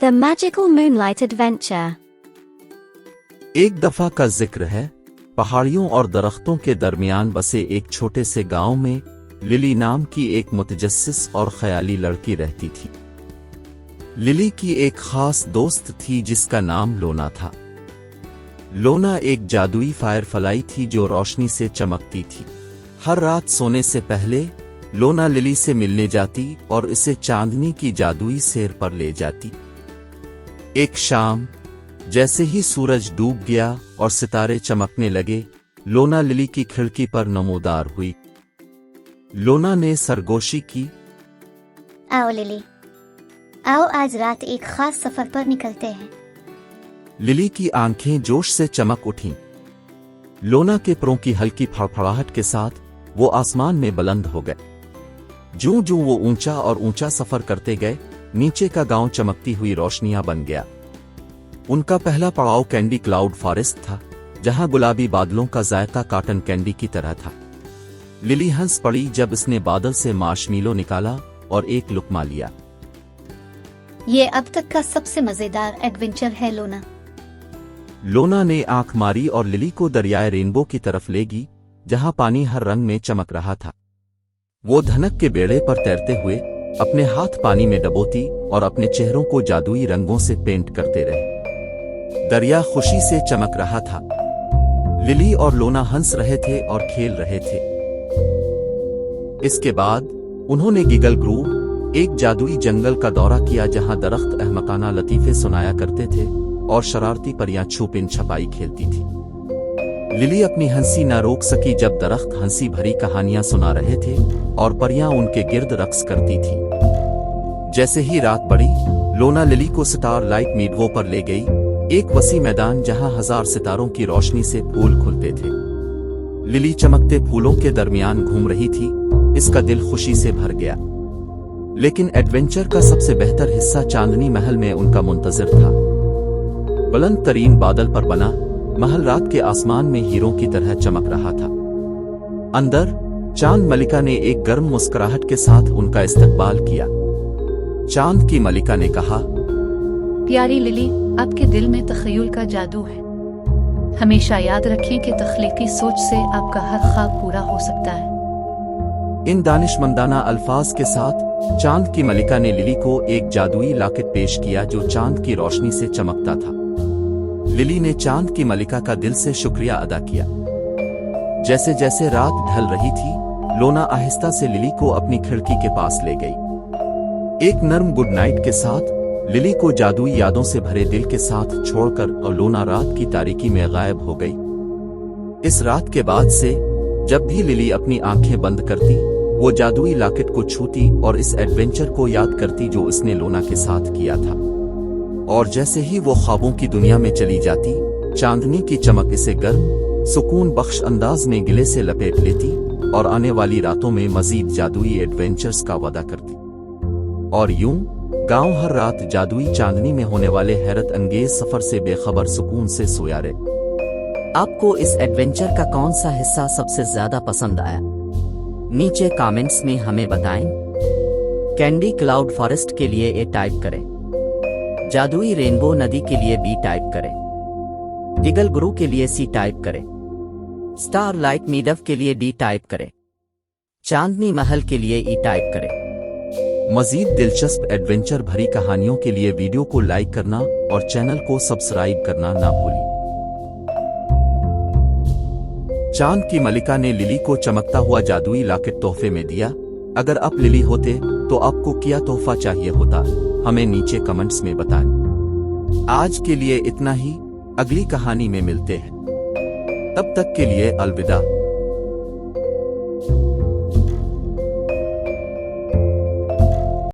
The Magical Moonlight Adventure। एक दफा का जिक्र है, पहाड़ियों और दरख्तों के दरमियान बसे एक छोटे से गांव में लिली नाम की एक मुतजस्सिस और ख्याली लड़की रहती थी। लिली की एक खास दोस्त थी जिसका नाम लोना था। लोना एक जादुई फायरफ्लाई थी जो रोशनी से चमकती थी। हर रात सोने से पहले लोना लिली से मिलने जाती और इसे चांदनी की जादुई सैर पर ले जाती। एक शाम जैसे ही सूरज डूब गया और सितारे चमकने लगे, लोना लिली की खिड़की पर नमोदार हुई। लोना ने सरगोशी की, आओ लिली, आओ आज रात एक खास सफर पर निकलते हैं। लिली की आंखें जोश से चमक उठीं। लोना के पैरों की हल्की फड़फड़ाहट के साथ वो आसमान में बुलंद हो गए। ज्यों-ज्यों वो ऊंचा और ऊंचा सफर करते गए, नीचे का गांव चमकती हुई रोशनियां बन गया। उनका पहला पड़ाव कैंडी क्लाउड फॉरेस्ट था, जहां गुलाबी बादलों का जायका कॉटन कैंडी की तरह था। लिली हंस पड़ी जब इसने बादल से मार्शमेलो निकाला और एक लुकमा लिया। ये अब तक का सबसे मजेदार एडवेंचर है लोना। लोना ने आंख मारी और लिली को दरियाए रेनबो की तरफ ले गई, जहां पानी हर रंग में चमक रहा था। वो धनक के बेड़े पर तैरते हुए अपने हाथ पानी में डबोती और अपने चेहरों को जादुई रंगों से पेंट करते रहे। दरिया खुशी से चमक रहा था। लिली और लोना हंस रहे थे और खेल रहे थे। इसके बाद उन्होंने गिगल ग्रूव, एक जादुई जंगल का दौरा किया जहां दरख्त अहमकाना लतीफे सुनाया करते थे और शरारती परियां छुपिन छपाई खेलती थी। लिली अपनी हंसी न रोक सकी जब दरख्त हंसी भरी कहानियां सुना रहे थे और परियां उनके गिर्द रक्स करती थीं। जैसे ही रात बढ़ी, लोना लिली को स्टार लाइट मीडवो पर ले गई, एक वसी मैदान जहां 1000 सितारों की रोशनी से फूल खुलते थे। लिली चमकते फूलों के दरमियान घूम रही थी, इसका दिल खुशी से भर गया। लेकिन एडवेंचर का सबसे बेहतर हिस्सा चांदनी महल में उनका मुंतजिर था। बुलंद तरीन बादल पर बना महल रात के आसमान में हीरों की तरह चमक रहा था। अंदर चांद मलिका ने एक गर्म मुस्कुराहट के साथ उनका इस्तकबाल किया। चांद की मलिका ने कहा, प्यारी लिली, आपके दिल में तख़य्युल का जादू है। हमेशा याद रखें कि तख्लीकी सोच से आपका हर ख्वाब पूरा हो सकता है। इन दानिशमंदाना अल्फाज के साथ चांद की मलिका ने लिली को एक जादुई लॉकेट पेश किया जो चांद की रोशनी से चमकता था। लिली ने चांद की मलिका का दिल से शुक्रिया अदा किया। जैसे जैसे रात ढल रही थी, लोना आहिस्ता से लिली को अपनी खिड़की के पास ले गई। एक नर्म गुड नाइट के साथ लिली को जादुई यादों से भरे दिल के साथ छोड़कर और लोना रात की तारीकी में गायब हो गई। इस रात के बाद से जब भी लिली अपनी आंखें बंद करती, वो जादुई लॉकेट को छूती और इस एडवेंचर को याद करती जो इसने लोना के साथ किया था। और जैसे ही वो ख्वाबों की दुनिया में चली जाती, चांदनी की चमक इसे गर्म, सुकून बख्श अंदाज में गिले से लपेट लेती और आने वाली रातों में मजीद जादुई एडवेंचर्स का वादा करती। और यूं गांव हर रात जादुई चांदनी में होने वाले हैरत अंगेज सफर से बेखबर सुकून से सोया रहे। आपको इस एडवेंचर का कौन सा हिस्सा सबसे ज्यादा पसंद आया? नीचे कमेंट्स में हमें बताएं। कैंडी क्लाउड फॉरेस्ट के लिए ए टाइप करें, जादुई रेनबो नदी के लिए बी टाइप करें, गिगल ग्रू के लिए सी टाइप करें, स्टार लाइट मीडव के लिए डी टाइप करें, चांदनी महल के लिए ई टाइप करें। मजीद दिलचस्प एडवेंचर भरी कहानियों के लिए वीडियो को लाइक करना और चैनल को सब्सक्राइब करना ना भूलिए। चांद की मलिका ने लिली को चमकता हुआ जादुई लॉकेट तोहफे में दिया। अगर आप लिली होते तो आपको क्या तोहफा चाहिए होता, हमें नीचे कमेंट्स में बताएं। आज के लिए इतना ही, अगली कहानी में मिलते हैं। तब तक के लिए अलविदा।